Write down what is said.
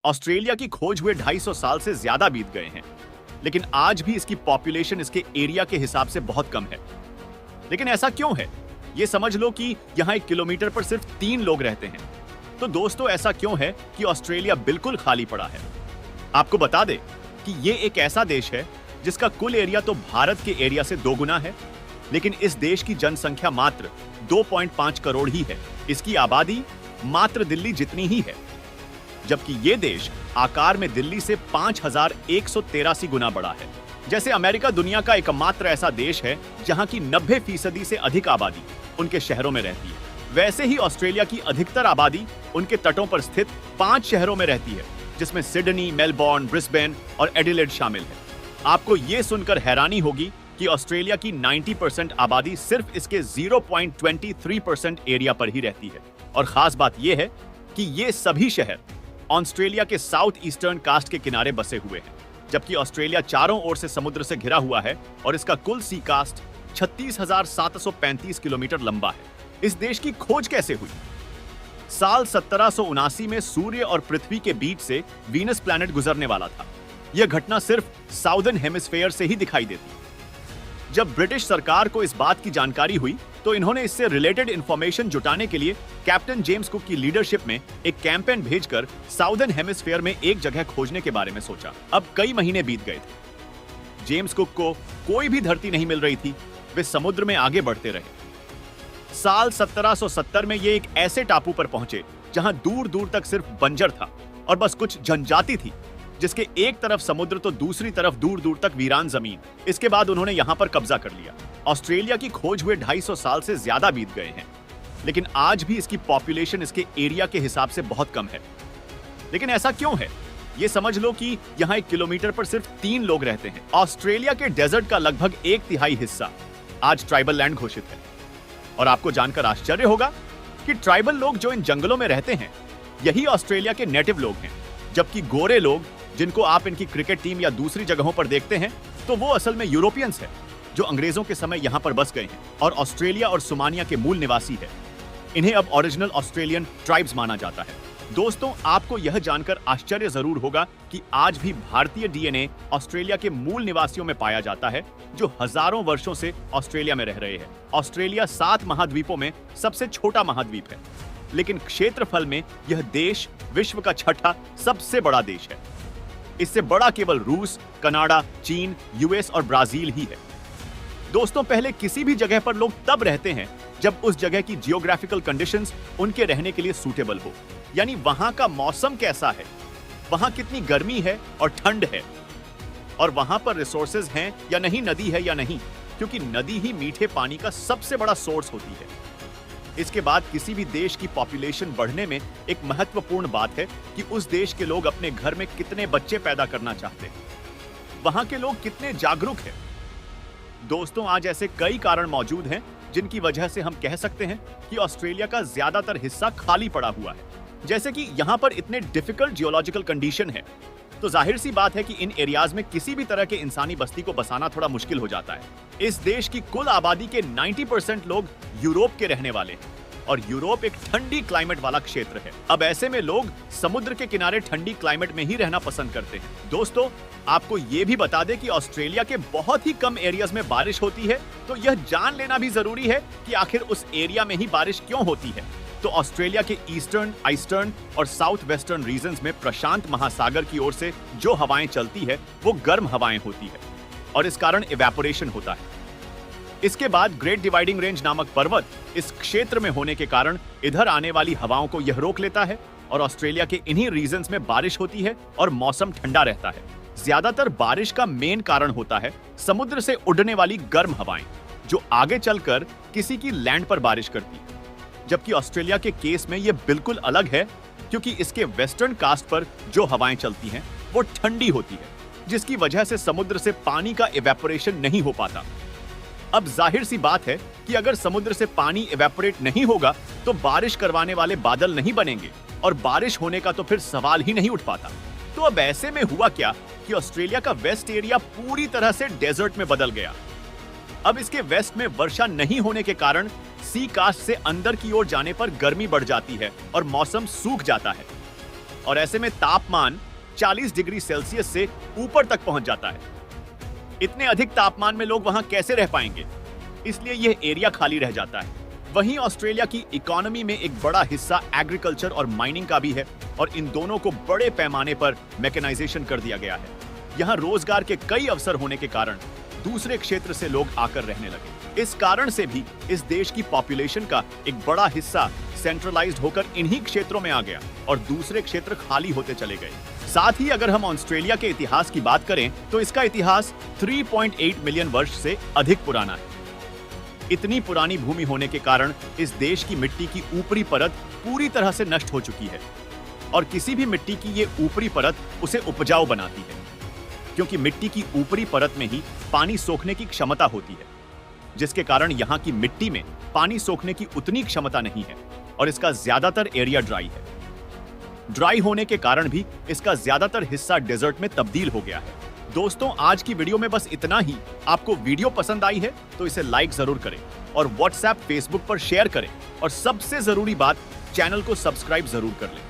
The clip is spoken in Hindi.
ऑस्ट्रेलिया की खोज हुए 250 साल से ज्यादा बीत गए हैं, लेकिन आज भी इसकी पॉपुलेशन इसके एरिया के हिसाब से बहुत कम है। लेकिन ऐसा क्यों है? ये समझ लो कि यहाँ 1 किलोमीटर पर सिर्फ 3 लोग रहते हैं। तो दोस्तों, ऐसा क्यों है कि ऑस्ट्रेलिया बिल्कुल खाली पड़ा है? आपको बता दें कि ये एक ऐसा देश है जिसका कुल एरिया तो भारत के एरिया से 2 गुना है, लेकिन इस देश की जनसंख्या मात्र 2.5 करोड़ ही है। इसकी आबादी मात्र दिल्ली जितनी ही है, जबकि ये देश आकार में दिल्ली से 5183 गुना बड़ा है। जैसे अमेरिका दुनिया का एकमात्र ऐसा देश है जहां की 90% से अधिक आबादी उनके शहरों में रहती है, वैसे ही ऑस्ट्रेलिया की अधिकतर आबादी उनके तटों पर स्थित 5 शहरों में रहती है, जिसमें सिडनी, मेलबोर्न, ब्रिस्बेन और एडिलेड शामिल है। आपको ये सुनकर हैरानी होगी कि ऑस्ट्रेलिया की 90% आबादी सिर्फ इसके 0.23% एरिया पर ही रहती है। और खास बात यह है कि ये सभी शहर ऑस्ट्रेलिया के साउथ ईस्टर्न कास्ट के किनारे बसे हुए हैं, जबकि ऑस्ट्रेलिया चारों ओर से समुद्र से घिरा हुआ है और इसका कुल सी कास्ट 36,735 किलोमीटर लंबा है। इस देश की खोज कैसे हुई? साल 1779 में सूर्य और पृथ्वी के बीच से वीनस प्लैनेट गुजरने वाला था। यह घटना सिर्फ साउदर्न हेमिस्फेयर से ही दिखाई देती। जब ब्रिटिश सरकार को इस बात की जानकारी हुई तो इन्होंने इससे रिलेटेड इंफॉर्मेशन जुटाने के लिए कैप्टन जेम्स कुक की लीडरशिप में एक कैंपेन भेजकर साउदर्न हेमिस्फेयर में एक जगह खोजने के बारे में सोचा। अब कई महीने बीत गए थे। जेम्स कुक को कोई भी धरती नहीं मिल रही थी। वे समुद्र में आगे बढ़ते रहे। साल 1770 में ये एक ऐसे टापू पर पहुंचे जहां दूर दूर तक सिर्फ बंजर था और बस कुछ जनजाति थी, जिसके एक तरफ समुद्र तो दूसरी तरफ दूर दूर तक वीरान जमीन। इसके बाद उन्होंने यहां पर कब्जा कर लिया। ऑस्ट्रेलिया की खोज हुए 250 साल से ज्यादा बीत गए हैं, लेकिन आज भी इसकी पॉपुलेशन इसके एरिया के हिसाब से बहुत कम है। लेकिन ऐसा क्यों है? ये समझ लो कि यहाँ 1 किलोमीटर पर सिर्फ 3 लोग रहते हैं। ऑस्ट्रेलिया के डेजर्ट का लगभग 1/3 हिस्सा आज ट्राइबल लैंड घोषित है। और आपको जानकर आश्चर्य होगा कि ट्राइबल लोग जो इन जंगलों में रहते हैं, यही ऑस्ट्रेलिया के नेटिव लोग हैं, जबकि गोरे लोग, जिनको आप इनकी क्रिकेट टीम या दूसरी जगहों पर देखते हैं, तो वो असल में यूरोपियंस हैं, जो अंग्रेजों के समय यहां पर बस गए हैं और ऑस्ट्रेलिया और सुमानिया के मूल निवासी है। इन्हें अब ओरिजिनल ऑस्ट्रेलियन ट्राइब्स माना जाता है। दोस्तों, आपको यह जानकर आश्चर्य जरूर होगा कि आज भी भारतीय डीएनए ऑस्ट्रेलिया के मूल निवासियों में पाया जाता है, जो हजारों वर्षों से ऑस्ट्रेलिया में रह रहे हैं। ऑस्ट्रेलिया 7 महाद्वीपों में सबसे छोटा महाद्वीप है, लेकिन क्षेत्रफल में यह देश विश्व का 6ठा सबसे बड़ा देश है। इससे बड़ा केवल रूस, कनाडा, चीन, यूएस और ब्राजील ही है। दोस्तों, पहले किसी भी जगह पर लोग तब रहते हैं जब उस जगह की जियोग्राफिकल कंडीशंस उनके रहने के लिए सूटेबल हो। यानी वहां का मौसम कैसा है, वहां कितनी गर्मी है और ठंड है, और वहां पर रिसोर्सेज हैं या नहीं, नदी है या नहीं, क्योंकि नदी ही मीठे पानी का सबसे बड़ा सोर्स होती है। इसके बाद किसी भी देश की पॉपुलेशन बढ़ने में एक महत्वपूर्ण बात है कि उस देश के लोग अपने घर में कितने बच्चे पैदा करना चाहते हैं, वहां के लोग कितने जागरूक हैं। दोस्तों, आज ऐसे कई कारण मौजूद हैं जिनकी वजह से हम कह सकते हैं कि ऑस्ट्रेलिया का ज्यादातर हिस्सा खाली पड़ा हुआ है। जैसे कि यहाँ पर इतने डिफिकल्ट जियोलॉजिकल कंडीशन है, तो जाहिर सी बात है कि इन एरियाज में किसी भी तरह के इंसानी बस्ती को बसाना थोड़ा मुश्किल हो जाता है। इस देश की कुल आबादी के 90% लोग यूरोप के रहने वाले हैं, और यूरोप एक ठंडी क्लाइमेट वाला क्षेत्र है। अब ऐसे में लोग समुद्र के किनारे ठंडी क्लाइमेट में ही रहना पसंद करते हैं। दोस्तों, आपको ये भी बता दें कि ऑस्ट्रेलिया के बहुत ही कम एरियाज में बारिश होती है, तो यह जान लेना भी जरूरी है कि आखिर उस एरिया में ही बारिश क्यों होती है। तो ऑस्ट्रेलिया के ईस्टर्न, ईस्टर्न और साउथ वेस्टर्न रीजन्स में प्रशांत महासागर की ओर से जो हवाएं चलती है वो गर्म हवाएं होती है, और इस कारण इवेपोरेशन होता है। इसके बाद ग्रेट डिवाइडिंग रेंज नामक पर्वत इस क्षेत्र में होने के कारण इधर आने वाली हवाओं को यह रोक लेता है, और ऑस्ट्रेलिया के इन्हीं रीजन्स में बारिश होती है और मौसम ठंडा रहता है। ज्यादातर बारिश का मेन कारण होता है समुद्र से उड़ने वाली गर्म हवाएं, जो आगे चलकर किसी की लैंड पर बारिश करती है। जबकि ऑस्ट्रेलिया के केस में यह बिल्कुल अलग है, क्योंकि इसके वेस्टर्न कास्ट पर जो हवाएं चलती हैं वो ठंडी होती है, जिसकी वजह से समुद्र से पानी का इवेपोरेशन नहीं हो पाता। अब जाहिर सी बात है कि अगर समुद्र से पानी इवेपोरेट नहीं होगा तो बारिश करवाने वाले बादल नहीं बनेंगे, और बारिश होने का तो फिर सवाल ही नहीं उठ पाता। तो अब ऐसे में हुआ क्या कि ऑस्ट्रेलिया का वेस्ट एरिया पूरी तरह से डेजर्ट में बदल गया। अब इसके वेस्ट में वर्षा नहीं होने के कारण सी कास्ट से अंदर की ओर जाने पर गर्मी बढ़ जाती है और मौसम सूख जाता है। और ऐसे में तापमान 40 डिग्री सेल्सियस से ऊपर तक पहुंच जाता है। इतने अधिक तापमान में लोग वहां कैसे रह पाएंगे? इसलिए यह एरिया खाली रह जाता है। वहीं ऑस्ट्रेलिया की इकोनॉमी में एक बड़ा हिस्सा एग्रीकल्चर और माइनिंग का भी है और इन दोनों को बड़े पैमाने पर मैकेनाइजेशन कर दिया गया है। यहाँ रोजगार के कई अवसर होने के कारण दूसरे क्षेत्र से लोग आकर रहने लगे। इस कारण से भी इस देश की पॉपुलेशन का एक बड़ा हिस्सा सेंट्रलाइज्ड होकर इन्हीं क्षेत्रों में आ गया और दूसरे क्षेत्र खाली होते चले गए। साथ ही अगर हम ऑस्ट्रेलिया के इतिहास की बात करें तो इसका इतिहास 3.8 मिलियन वर्ष से अधिक पुराना है। इतनी पुरानी भूमि होने के कारण इस देश की मिट्टी की ऊपरी परत पूरी तरह से नष्ट हो चुकी है और किसी भी मिट्टी की ये ऊपरी परत उसे उपजाऊ बनाती है, क्योंकि मिट्टी की ऊपरी परत में ही पानी सोखने की क्षमता होती है, जिसके कारण यहाँ की मिट्टी में पानी सोखने की उतनी क्षमता नहीं है और इसका ज्यादातर एरिया ड्राई है। ड्राई होने के कारण भी इसका ज्यादातर हिस्सा डेजर्ट में तब्दील हो गया है। दोस्तों, आज की वीडियो में बस इतना ही। आपको वीडियो पसंद आई है तो इसे लाइक जरूर करें और व्हाट्सएप, फेसबुक पर शेयर करें और सबसे जरूरी बात, चैनल को सब्सक्राइब जरूर कर लें।